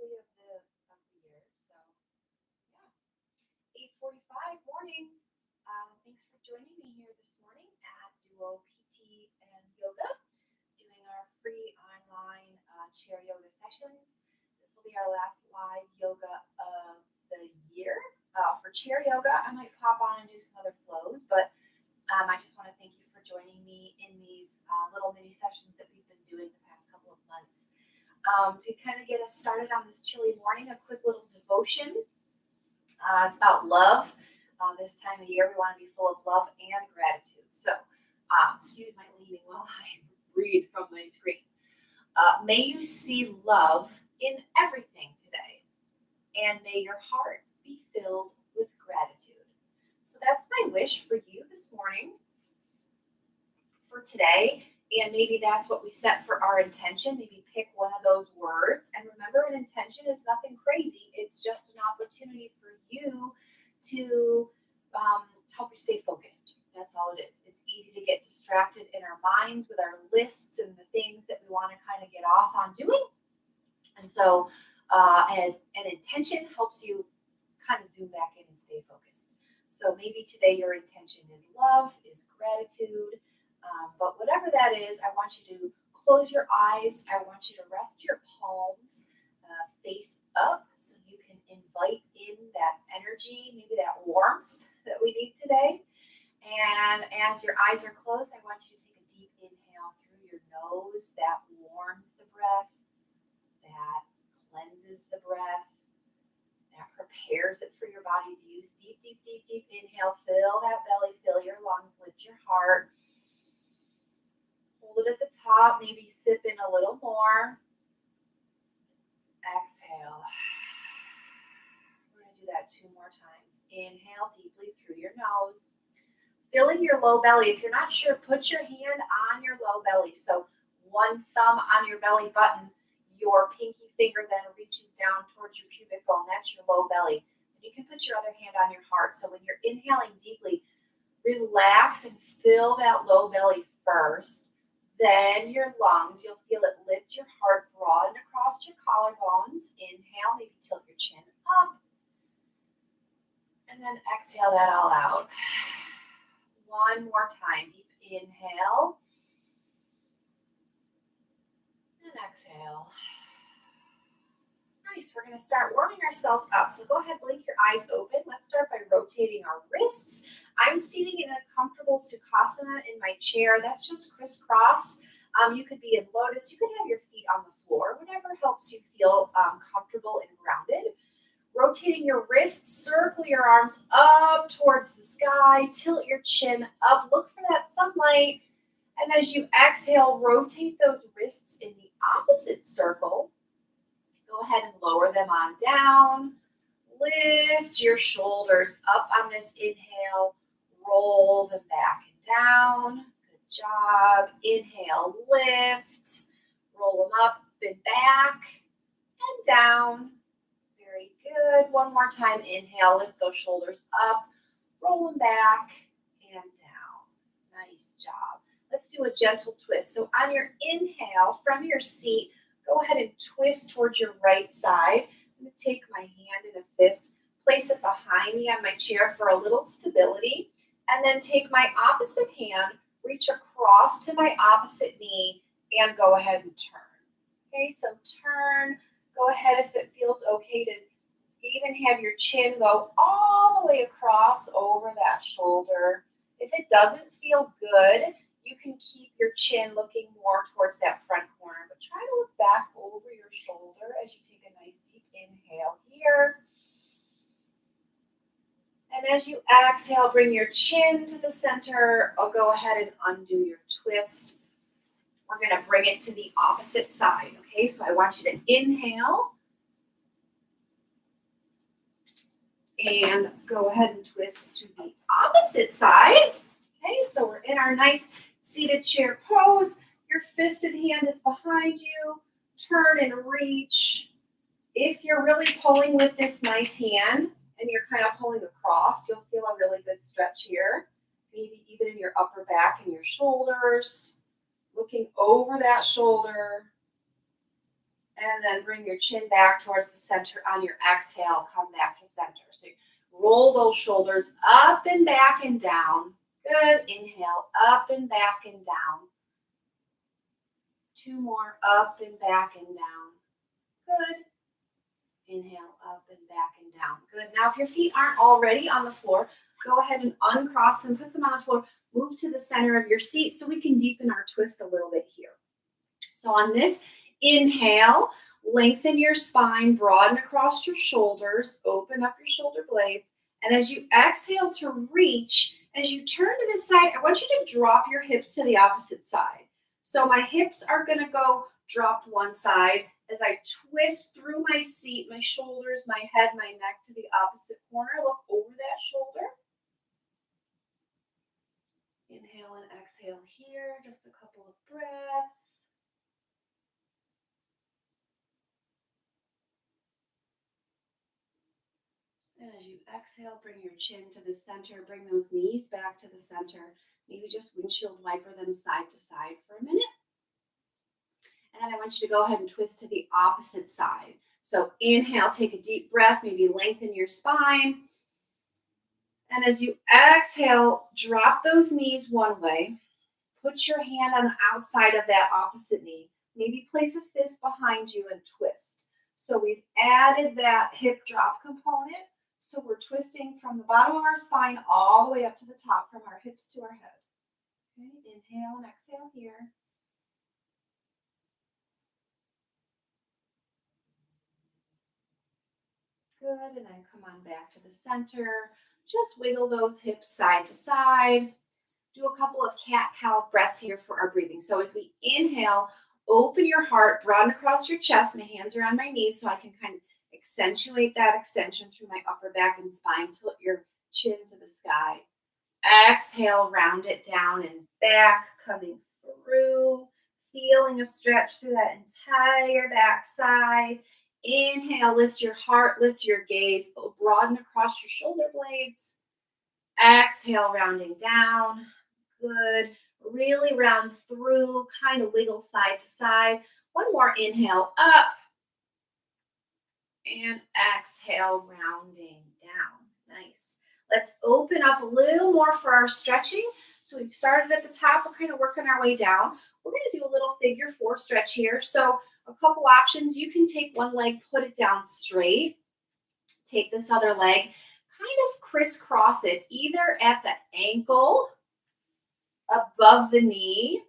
hopefully of the year. So yeah, 8:45 morning. Thanks for joining me here this morning at duoPT and Yoga, doing our free online chair yoga sessions. This will be our last live yoga of the year. For chair yoga, I might pop on and do some other flows, but I just want to thank you for joining me in these little mini sessions that we've been doing the past couple of months. To kind of get us started on this chilly morning, a quick little devotion. It's about love. This time of year, we want to be full of love and gratitude. So, excuse my leaning while I read from my screen. May you see love in everything today, and may your heart be filled with gratitude. So that's my wish for you this morning, for today. And maybe that's what we set for our intention. Maybe pick one of those words. And remember, an intention is nothing crazy. It's just an opportunity for you to help you stay focused. That's all it is. It's easy to get distracted in our minds with our lists and the things that we want to kind of get off on doing. And so an intention helps you kind of zoom back in and stay focused. So maybe today your intention is love, is gratitude. But whatever that is, I want you to close your eyes. I want you to rest your palms face up so you can invite in that energy, maybe that warmth that we need today. And as your eyes are closed, I want you to take a deep inhale through your nose. That warms the breath, that cleanses the breath, that prepares it for your body's use. Deep, deep, deep, deep inhale. Fill that belly, fill your lungs, lift your heart. Hold it at the top, maybe sip in a little more. Exhale. We're going to do that 2 more times. Inhale deeply through your nose. Filling your low belly. If you're not sure, put your hand on your low belly. So one thumb on your belly button, your pinky finger then reaches down towards your pubic bone. That's your low belly. And you can put your other hand on your heart. So when you're inhaling deeply, relax and fill that low belly first. Then your lungs, you'll feel it lift your heart, broaden across your collarbones. Inhale, maybe tilt your chin up. And then exhale that all out. One more time. Deep inhale. And exhale. Nice. We're going to start warming ourselves up. So go ahead, blink your eyes open. Let's start by rotating our wrists. I'm seating in a comfortable Sukhasana in my chair. That's just crisscross. You could be in lotus. You could have your feet on the floor. Whatever helps you feel comfortable and grounded. Rotating your wrists, circle your arms up towards the sky. Tilt your chin up. Look for that sunlight. And as you exhale, rotate those wrists in the opposite circle. Go ahead and lower them on down. Lift your shoulders up on this inhale. Roll them back and down. Good job. Inhale, lift. Roll them up and back and down. Very good. One more time. Inhale, lift those shoulders up. Roll them back and down. Nice job. Let's do a gentle twist. So on your inhale from your seat, go ahead and twist towards your right side. I'm going to take my hand in a fist, place it behind me on my chair for a little stability, and then take my opposite hand, reach across to my opposite knee, and go ahead and turn. Okay, so turn. Go ahead if it feels okay to even have your chin go all the way across over that shoulder. If it doesn't feel good, you can keep your chin looking more towards that front corner, but try to look back over your shoulder as you take a nice deep inhale here. And as you exhale, bring your chin to the center. I'll go ahead and undo your twist. We're going to bring it to the opposite side, okay? So I want you to inhale and go ahead and twist to the opposite side. Okay, so we're in our nice seated chair pose. Your fisted hand is behind you. Turn and reach. If you're really pulling with this nice hand and you're kind of pulling across, you'll feel a really good stretch here. Maybe even in your upper back and your shoulders. Looking over that shoulder And then bring your chin back towards the center. On your exhale, come back to center. So roll those shoulders up and back and down. Good. Inhale, up and back and down. 2 more, up and back and down. Good. Inhale, up and back and down. Good. Now, if your feet aren't already on the floor, go ahead and uncross them, put them on the floor, move to the center of your seat so we can deepen our twist a little bit here. So on this inhale, lengthen your spine, broaden across your shoulders, open up your shoulder blades. And as you exhale to reach, as you turn to this side, I want you to drop your hips to the opposite side. So my hips are going to go dropped one side. As I twist through my seat, my shoulders, my head, my neck to the opposite corner, look over that shoulder. Inhale and exhale here, just a couple of breaths. And as you exhale, bring your chin to the center, bring those knees back to the center. Maybe just windshield wiper them side to side for a minute. And then I want you to go ahead and twist to the opposite side. So inhale, take a deep breath, maybe lengthen your spine. And as you exhale, drop those knees one way. Put your hand on the outside of that opposite knee. Maybe place a fist behind you and twist. So we've added that hip drop component. So we're twisting from the bottom of our spine all the way up to the top, from our hips to our head. Okay, inhale and exhale here. Good, and then come on back to the center. Just wiggle those hips side to side. Do a couple of cat-cow breaths here for our breathing. So as we inhale, open your heart, broaden across your chest. My hands are on my knees so I can kind of accentuate that extension through my upper back and spine. Tilt your chin to the sky. Exhale, round it down and back, coming through. Feeling a stretch through that entire back side. Inhale, lift your heart, lift your gaze, broaden across your shoulder blades. Exhale, rounding down. Good. Really round through, kind of wiggle side to side. One more inhale, up. And exhale, rounding down. Nice. Let's open up a little more for our stretching. So we've started at the top. We're kind of working our way down. We're going to do a little figure 4 stretch here. So a couple options. You can take one leg, put it down straight. Take this other leg, kind of crisscross it, either at the ankle, above the knee,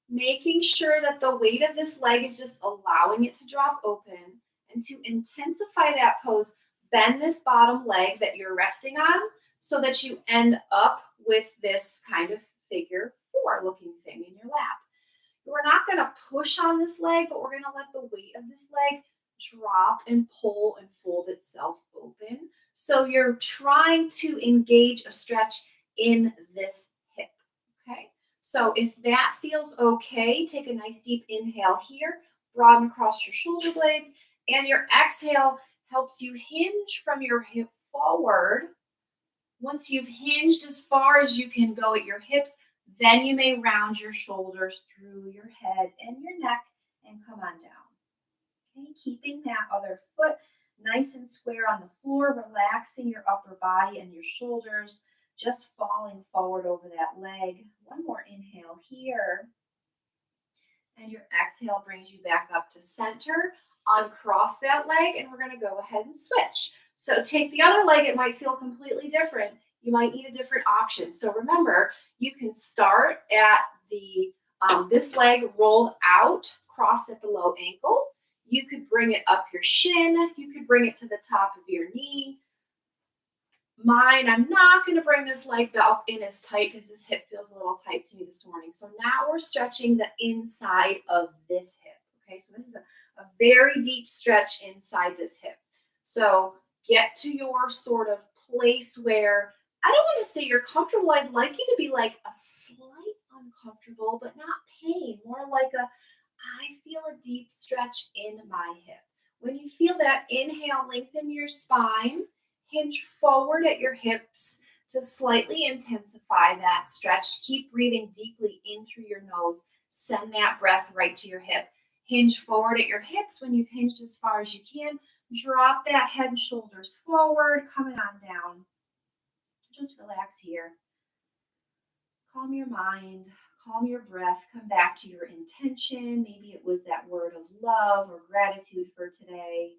making sure that the weight of this leg is just allowing it to drop open. And to intensify that pose, bend this bottom leg that you're resting on so that you end up with this kind of figure 4 looking thing in your lap. We're not going to push on this leg, but we're going to let the weight of this leg drop and pull and fold itself open. So you're trying to engage a stretch in this hip, okay? So if that feels okay, take a nice deep inhale here, broaden across your shoulder blades, and your exhale helps you hinge from your hip forward. Once you've hinged as far as you can go at your hips, then you may round your shoulders through your head and your neck and come on down. Okay, keeping that other foot nice and square on the floor, relaxing your upper body and your shoulders, just falling forward over that leg. One more inhale here. And your exhale brings you back up to center. Uncross that leg, and we're going to go ahead and switch. So take the other leg. It might feel completely different. You might need a different option. So remember, you can start at the this leg rolled out, crossed at the low ankle. You could bring it up your shin. You could bring it to the top of your knee. Mine, I'm not going to bring this leg up in as tight because this hip feels a little tight to me this morning. So now we're stretching the inside of this hip. Okay, so this is a very deep stretch inside this hip. So get to your sort of place where, I don't want to say you're comfortable. I'd like you to be like a slight uncomfortable, but not pain. More like I feel a deep stretch in my hip. When you feel that, inhale, lengthen your spine, hinge forward at your hips to slightly intensify that stretch. Keep breathing deeply in through your nose. Send that breath right to your hip. Hinge forward at your hips. When you've hinged as far as you can, drop that head and shoulders forward, coming on down. Just relax here. Calm your mind, calm your breath, come back to your intention. Maybe it was that word of love or gratitude for today.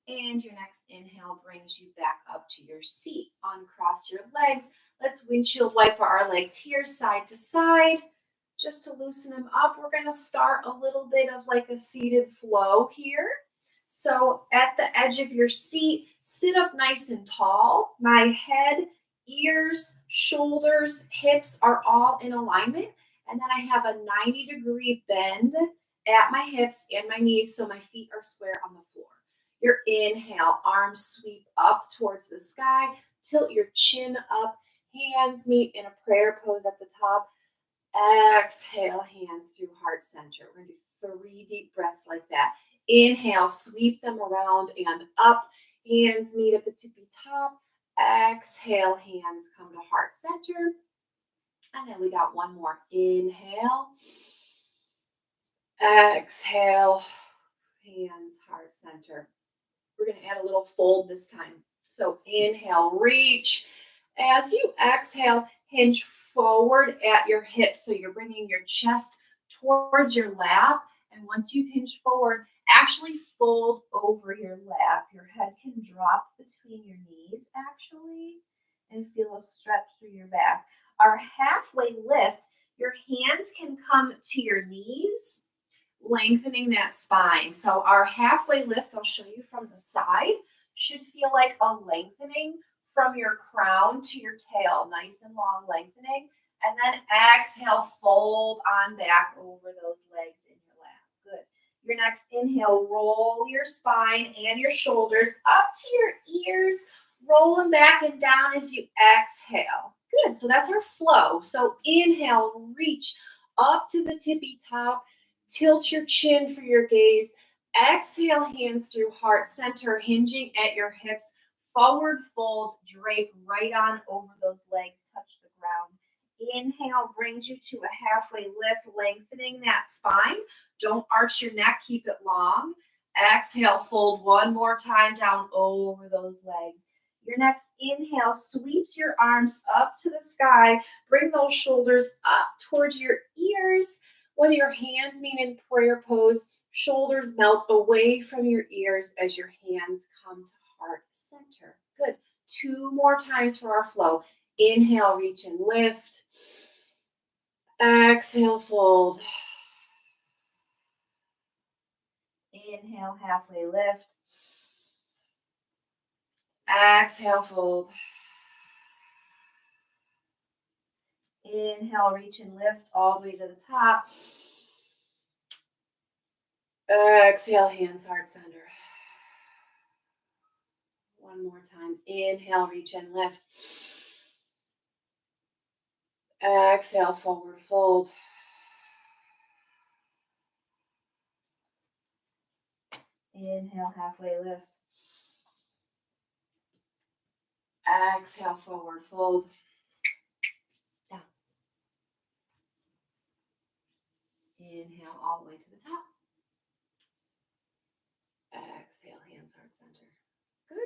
And your next inhale brings you back up to your seat. Uncross your legs. Let's windshield wiper our legs here, side to side. Just to loosen them up, we're going to start a little bit of like a seated flow here. So at the edge of your seat, sit up nice and tall. My head, ears, shoulders, hips are all in alignment. And then I have a 90-degree bend at my hips and my knees so my feet are square on the floor. Your inhale, arms sweep up towards the sky, tilt your chin up, hands meet in a prayer pose at the top. Exhale, hands through heart center. We're going to do 3 deep breaths like that. Inhale, sweep them around and up. Hands meet at the tippy top. Exhale, hands come to heart center. And then we got one more. Inhale. Exhale, hands, heart center. We're going to add a little fold this time. So inhale, reach. As you exhale, hinge forward at your hips. So you're bringing your chest towards your lap. And once you've hinged forward, actually fold over your lap. Your head can drop between your knees, actually, and feel a stretch through your back. Our halfway lift, your hands can come to your knees, lengthening that spine. So our halfway lift, I'll show you from the side, should feel like a lengthening from your crown to your tail. Nice and long lengthening. And then exhale, fold on back over those legs in your lap. Good. Your next inhale, roll your spine and your shoulders up to your ears. Roll them back and down as you exhale. Good. So that's our flow. So inhale, reach up to the tippy top. Tilt your chin for your gaze. Exhale, hands through heart center, hinging at your hips. Forward fold, drape right on over those legs, touch the ground. Inhale brings you to a halfway lift, lengthening that spine. Don't arch your neck, keep it long. Exhale, fold one more time down over those legs. Your next inhale sweeps your arms up to the sky. Bring those shoulders up towards your ears. When your hands meet in prayer pose, shoulders melt away from your ears as your hands come to heart center. Good. 2 more times for our flow. Inhale, reach and lift. Exhale, fold. Inhale, halfway lift. Exhale, fold. Inhale, reach and lift all the way to the top. Exhale, hands, heart center. One more time. Inhale, reach and lift. Exhale, forward fold. Inhale, halfway lift. Exhale, forward fold. Down. Inhale all the way to the top. Exhale, hands, heart center. Good.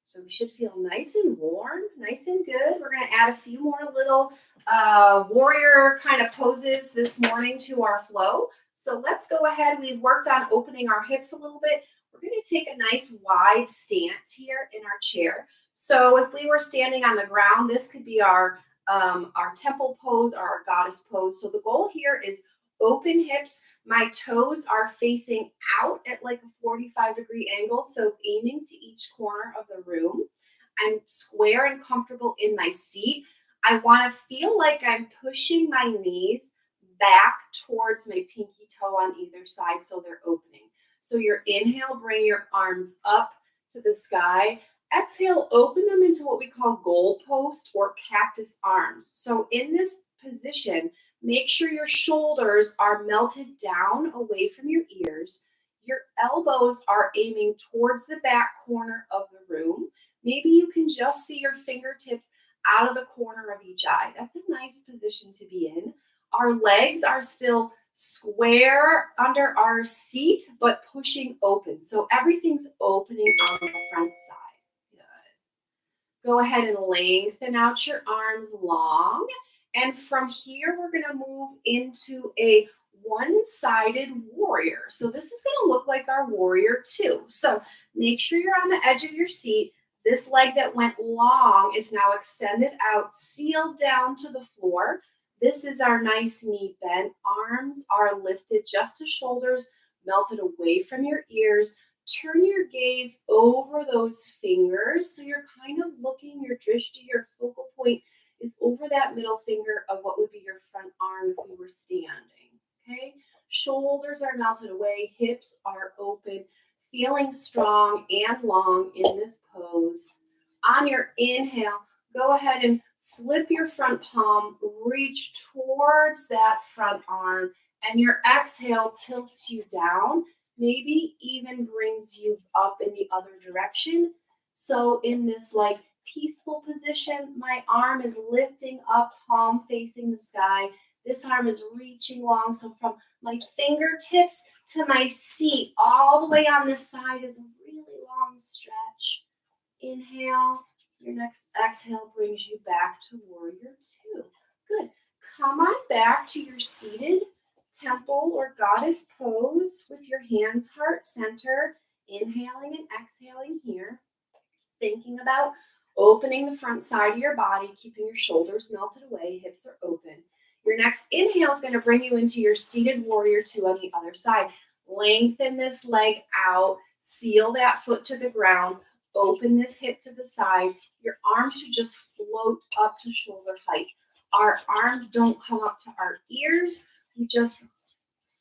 So we should feel nice and warm, nice and good. We're going to add a few more little warrior kind of poses this morning to our flow. So let's go ahead. We've worked on opening our hips a little bit. We're going to take a nice wide stance here in our chair. So if we were standing on the ground, this could be our temple pose or our goddess pose. So the goal here is open hips. My toes are facing out at like a 45-degree angle, so aiming to each corner of the room. I'm square and comfortable in my seat. I want to feel like I'm pushing my knees back towards my pinky toe on either side so they're opening. So your inhale, bring your arms up to the sky. Exhale, open them into what we call goal post or cactus arms. So in this position, make sure your shoulders are melted down away from your ears. Your elbows are aiming towards the back corner of the room. Maybe you can just see your fingertips out of the corner of each eye. That's a nice position to be in. Our legs are still square under our seat, but pushing open. So everything's opening on the front side. Good. Go ahead and lengthen out your arms long. And from here, we're going to move into a one-sided warrior. So this is going to look like our warrior two. So make sure you're on the edge of your seat. This leg that went long is now extended out, sealed down to the floor. This is our nice knee bent. Arms are lifted just to shoulders, melted away from your ears. Turn your gaze over those fingers. So you're kind of looking, your drishti, your focal point is over that middle finger of what would be your front arm if we were standing. Okay? Shoulders are melted away, hips are open, feeling strong and long in this pose. On your inhale, go ahead and flip your front palm, reach towards that front arm, and your exhale tilts you down, maybe even brings you up in the other direction. So in this like peaceful position, my arm is lifting up, palm facing the sky. This arm is reaching long, so from my fingertips to my seat, all the way on this side is a really long stretch. Inhale. Your next exhale brings you back to warrior two. Good. Come on back to your seated temple or goddess pose with your hands heart center. Inhaling and exhaling here. Thinking about opening the front side of your body, keeping your shoulders melted away, hips are open. Your next inhale is going to bring you into your seated warrior two on the other side. Lengthen this leg out, seal that foot to the ground, open this hip to the side. Your arms should just float up to shoulder height. Our arms don't come up to our ears. We just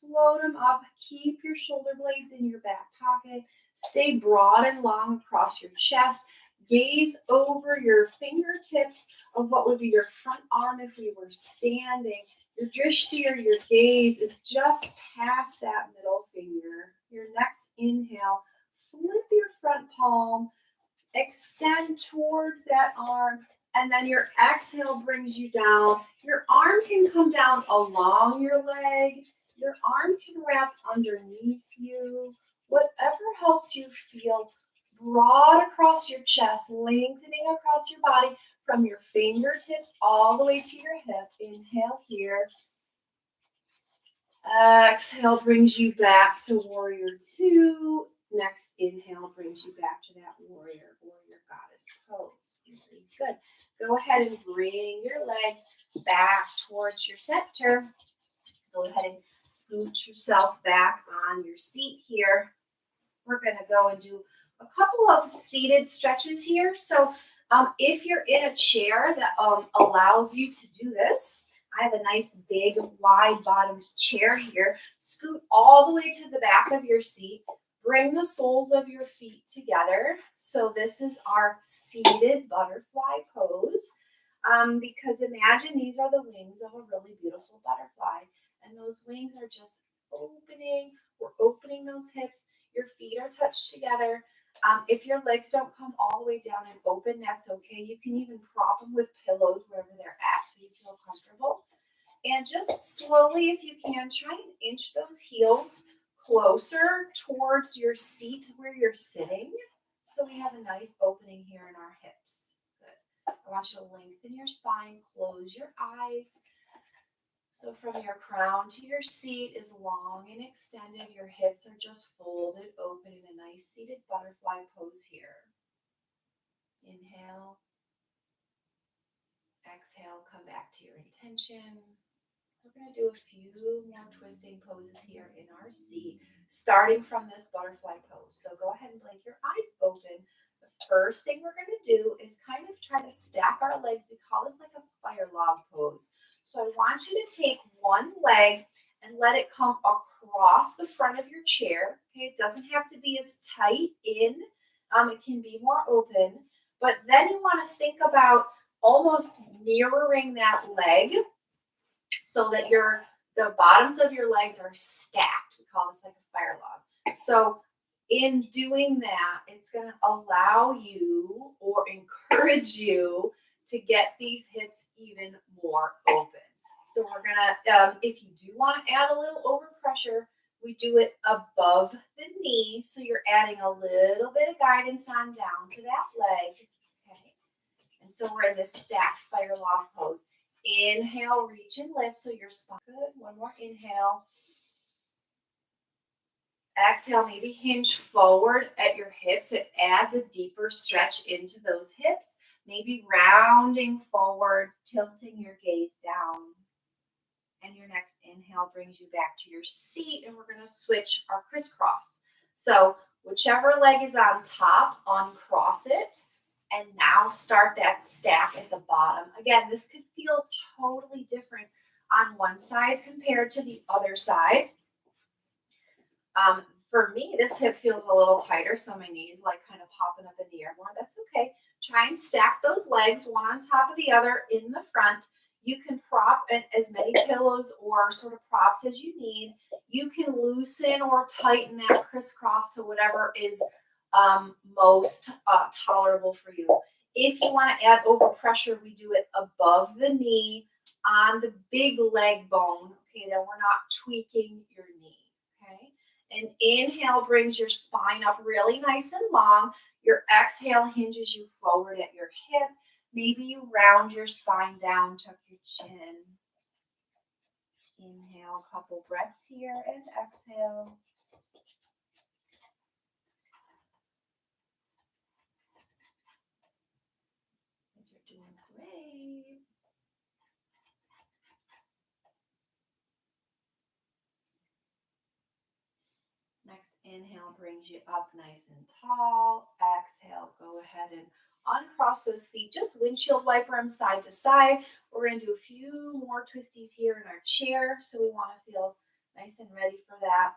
float them up. Keep your shoulder blades in your back pocket. Stay broad and long across your chest. Gaze over your fingertips of what would be your front arm if we were standing. Your drishti or your gaze is just past that middle finger. Your next inhale, flip your front palm, extend towards that arm, and then your exhale brings you down. Your arm can come down along your leg. Your arm can wrap underneath you. Whatever helps you feel broad across your chest, lengthening across your body from your fingertips all the way to your hip. Inhale here. Exhale brings you back to warrior two. Next inhale brings you back to that warrior goddess pose. Really good. Go ahead and bring your legs back towards your center. Go ahead and scoot yourself back on your seat here. We're going to go and do a couple of seated stretches here. So if you're in a chair that allows you to do this, I have a nice big wide bottomed chair here. Scoot all the way to the back of your seat. Bring the soles of your feet together. So this is our seated butterfly pose. Because imagine these are the wings of a really beautiful butterfly. And those wings are just opening. We're opening those hips. Your feet are touched together. If your legs don't come all the way down and open, that's okay. You can even prop them with pillows wherever they're at so you feel comfortable. And just slowly, if you can, try and inch those heels closer towards your seat where you're sitting. So we have a nice opening here in our hips. Good. I want you to lengthen your spine, close your eyes. So from your crown to your seat is long and extended. Your hips are just folded open in a nice seated butterfly pose here. Inhale. Exhale, come back to your intention. We're going to do a few more twisting poses here in our seat, starting from this butterfly pose. So go ahead and blink your eyes open. The first thing we're going to do is kind of try to stack our legs. We call this like a fire log pose. So I want you to take one leg and let it come across the front of your chair. Okay, it doesn't have to be as tight in. It can be more open. But then you want to think about almost mirroring that leg so that the bottoms of your legs are stacked. We call this like a fire log. So in doing that, it's going to allow you or encourage you to get these hips even more open. So we're gonna, if you do want to add a little overpressure, we do it above the knee. So you're adding a little bit of guidance on down to that leg. Okay. And so we're in this stacked fire loft pose. Inhale, reach and lift. So your spine. Good. One more inhale. Exhale, maybe hinge forward at your hips. It adds a deeper stretch into those hips. Maybe rounding forward, tilting your gaze down. And your next inhale brings you back to your seat. And we're going to switch our crisscross. So whichever leg is on top, uncross it. And now start that stack at the bottom. Again, this could feel totally different on one side compared to the other side. For me, this hip feels a little tighter, so my knees like kind of popping up in the air more. That's okay. Try and stack those legs one on top of the other in the front. You can prop as many pillows or sort of props as you need. You can loosen or tighten that crisscross to whatever is most tolerable for you. If you want to add overpressure, we do it above the knee on the big leg bone. Okay, then we're not tweaking your knee. Okay. And inhale brings your spine up really nice and long. Your exhale hinges you forward at your hip. Maybe you round your spine down, tuck your chin. Inhale, a couple breaths here, and exhale. You're doing great. Next inhale brings you up nice and tall. Exhale, go ahead and uncross those feet. Just windshield wiper them side to side. We're going to do a few more twisties here in our chair. So we want to feel nice and ready for that.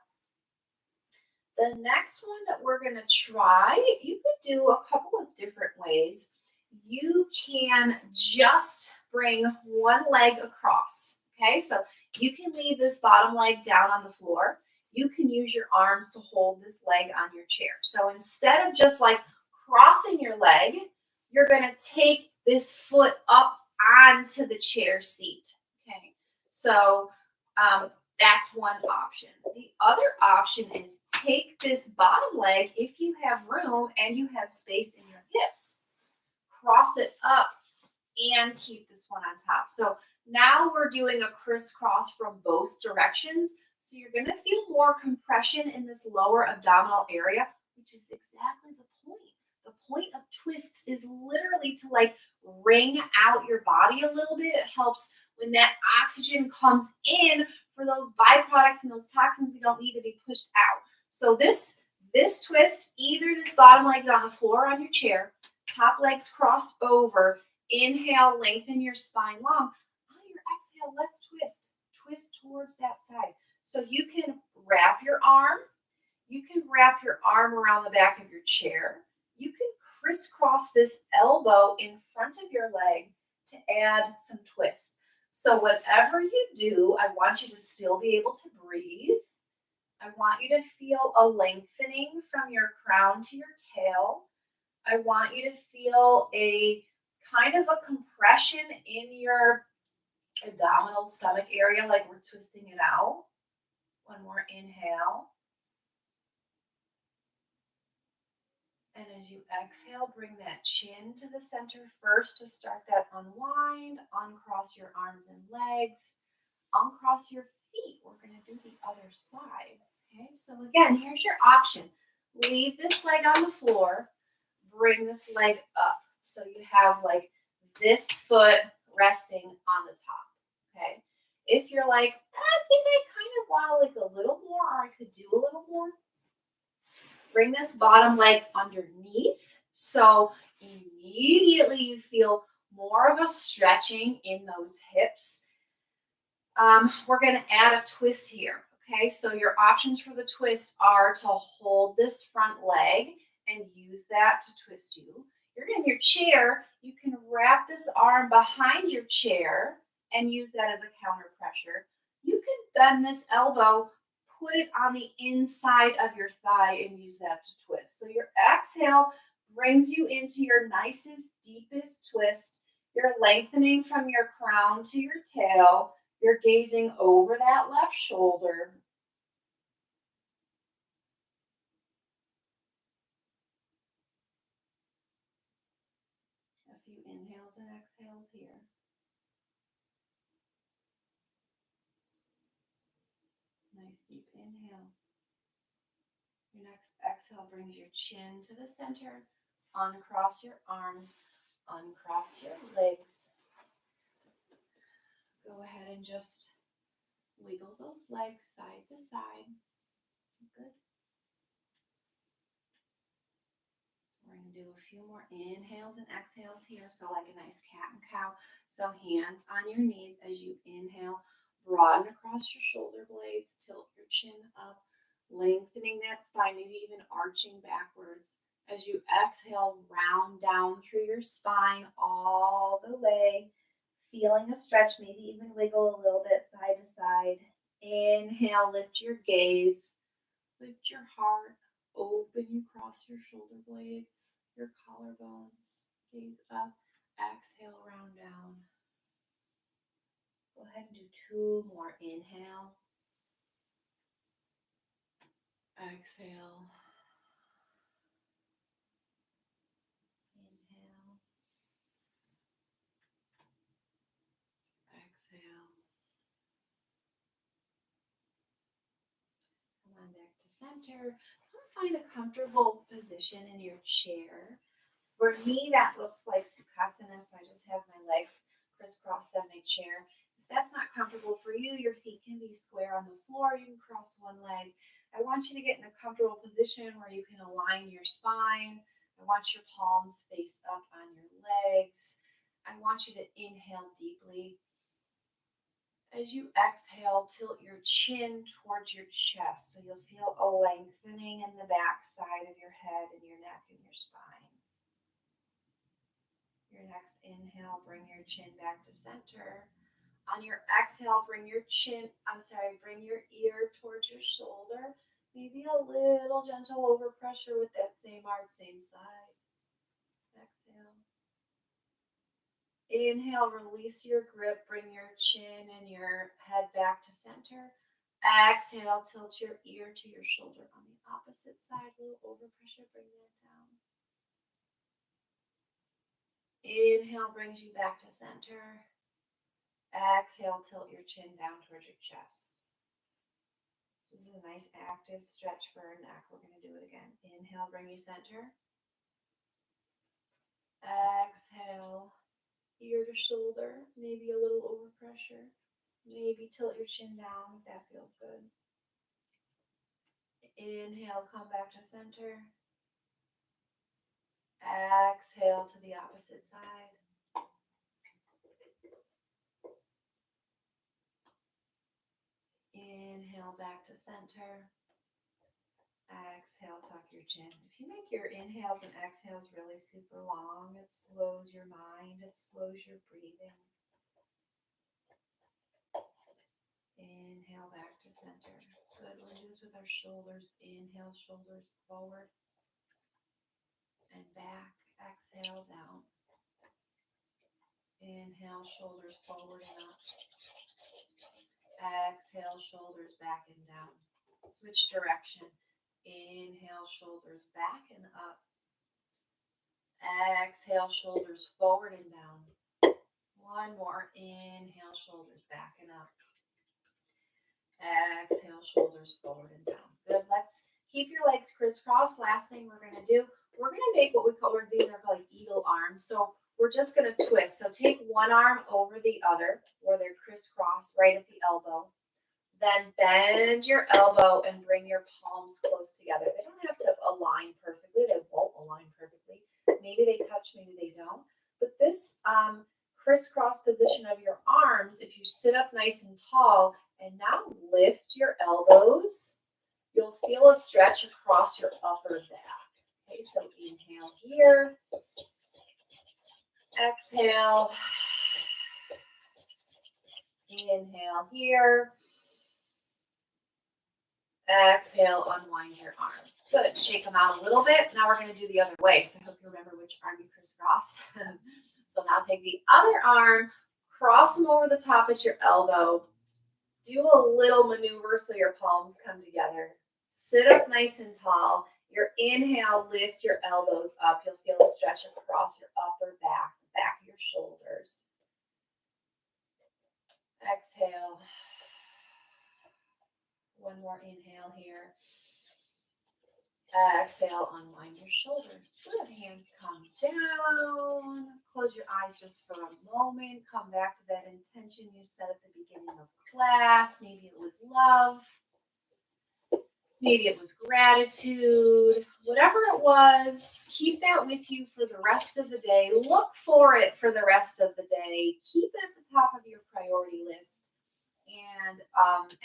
The next one that we're going to try, you could do a couple of different ways. You can just bring one leg across. Okay, so you can leave this bottom leg down on the floor. You can use your arms to hold this leg on your chair. So instead of just like crossing your leg, you're going to take this foot up onto the chair seat. Okay, so that's one option. The other option is take this bottom leg, if you have room and you have space in your hips, cross it up and keep this one on top. So now we're doing a crisscross from both directions. So you're going to feel more compression in this lower abdominal area, which is exactly the point. The point of twists is literally to like wring out your body a little bit. It helps when that oxygen comes in for those byproducts and those toxins we don't need to be pushed out. So this twist, either this bottom leg's on the floor on your chair, top leg's crossed over. Inhale, lengthen your spine long. On your exhale, let's twist. Twist towards that side. So you can wrap your arm. You can wrap your arm around the back of your chair. You can crisscross this elbow in front of your leg to add some twist. So whatever you do, I want you to still be able to breathe. I want you to feel a lengthening from your crown to your tail. I want you to feel a kind of a compression in your abdominal stomach area, like we're twisting it out. One more inhale. And as you exhale, bring that chin to the center first to start that unwind. Uncross your arms and legs. Uncross your feet. We're going to do the other side. Okay, so again, here's your option. Leave this leg on the floor. Bring this leg up. So you have like this foot resting on the top. Okay. If you're like, I think I kind of want like a little more, or I could do a little more, bring this bottom leg underneath. So immediately you feel more of a stretching in those hips. We're going to add a twist here. Okay, so your options for the twist are to hold this front leg and use that to twist you. You're in your chair. You can wrap this arm behind your chair and use that as a counter pressure. You can bend this elbow, put it on the inside of your thigh and use that to twist. So your exhale brings you into your nicest, deepest twist. You're lengthening from your crown to your tail. You're gazing over that left shoulder. A few inhales and exhales here. Nice deep inhale. Your next exhale brings your chin to the center. Uncross your arms. Uncross your legs. Go ahead and just wiggle those legs side to side. Good. We're going to do a few more inhales and exhales here. So like a nice cat and cow. So hands on your knees as you inhale. Broaden across your shoulder blades. Tilt your chin up. Lengthening that spine. Maybe even arching backwards. As you exhale, round down through your spine all the way. Feeling a stretch. Maybe even wiggle a little bit side to side. Inhale, lift your gaze. Lift your heart. Open you across your shoulder blades, your collarbones. Gaze up. Exhale, round down. Go ahead and do 2 more. Inhale. Exhale. Inhale. Exhale. Come on back to center. Find a comfortable position in your chair. For me, that looks like Sukhasana, so I just have my legs crisscrossed on my chair. If that's not comfortable for you, your feet can be square on the floor. You can cross one leg. I want you to get in a comfortable position where you can align your spine. I want your palms face up on your legs. I want you to inhale deeply. As you exhale, tilt your chin towards your chest, so you'll feel a lengthening in the back side of your head and your neck and your spine. Your next inhale, bring your chin back to center. On your exhale, bring your ear towards your shoulder. Maybe a little gentle overpressure with that same arm, same side. Exhale. Inhale, release your grip, bring your chin and your head back to center. Exhale, tilt your ear to your shoulder on the opposite side. A little overpressure, bring that down. Inhale brings you back to center. Exhale, tilt your chin down towards your chest. This is a nice active stretch for our neck. We're going to do it again. Inhale, bring you center. Exhale, ear to shoulder, maybe a little overpressure. Maybe tilt your chin down if that feels good. Inhale, come back to center. Exhale to the opposite side. Inhale back to center. Exhale, tuck your chin. If you make your inhales and exhales really super long, it slows your mind, it slows your breathing. Inhale back to center. Good. We'll do this with our shoulders. Inhale, shoulders forward and back. Exhale, down. Inhale, shoulders forward and up. Exhale, shoulders back and down. Switch direction. Inhale, shoulders back and up. Exhale, shoulders forward and down. One more. Inhale, shoulders back and up. Exhale, shoulders forward and down. Good. Let's keep your legs crisscrossed. Last thing we're going to do, we're going to make what we call, these are called eagle arms. So we're just going to twist. So take one arm over the other where they're crisscrossed right at the elbow. Then bend your elbow and bring your palms close together. They don't have to align perfectly. They won't align perfectly. Maybe they touch, maybe they don't. But this crisscross position of your arms, if you sit up nice and tall and now lift your elbows, you'll feel a stretch across your upper back. Okay, so inhale here. Exhale. Inhale here. Exhale, unwind your arms. Good. Shake them out a little bit. Now we're going to do the other way. So I hope you remember which arm you crisscross. So now take the other arm, Cross them over the top at your elbow. Do a little maneuver so your palms come together. Sit up nice and tall. Your inhale, lift your elbows up. You'll feel a stretch across your upper back, the back of your shoulders. Exhale. One more inhale here. Exhale, unwind your shoulders. Good. Hands come down. Close your eyes just for a moment. Come back to that intention you set at the beginning of class. Maybe it was love. Maybe it was gratitude. Whatever it was, keep that with you for the rest of the day. Look for it for the rest of the day. Keep it at the top of your priority list. And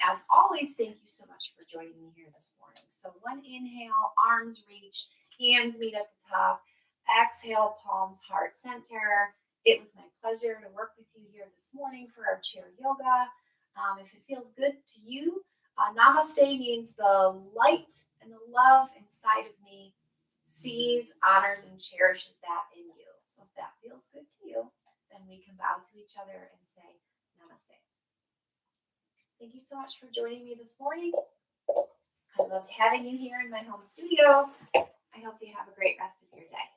as always, thank you so much for joining me here this morning. So one inhale, arms reach, hands meet at the top. Exhale, palms heart center. It was my pleasure to work with you here this morning for our chair yoga. If it feels good to you, Namaste means the light and the love inside of me sees, honors, and cherishes that in you. So if that feels good to you, then we can bow to each other and say Namaste. Thank you so much for joining me this morning. I loved having you here in my home studio. I hope you have a great rest of your day.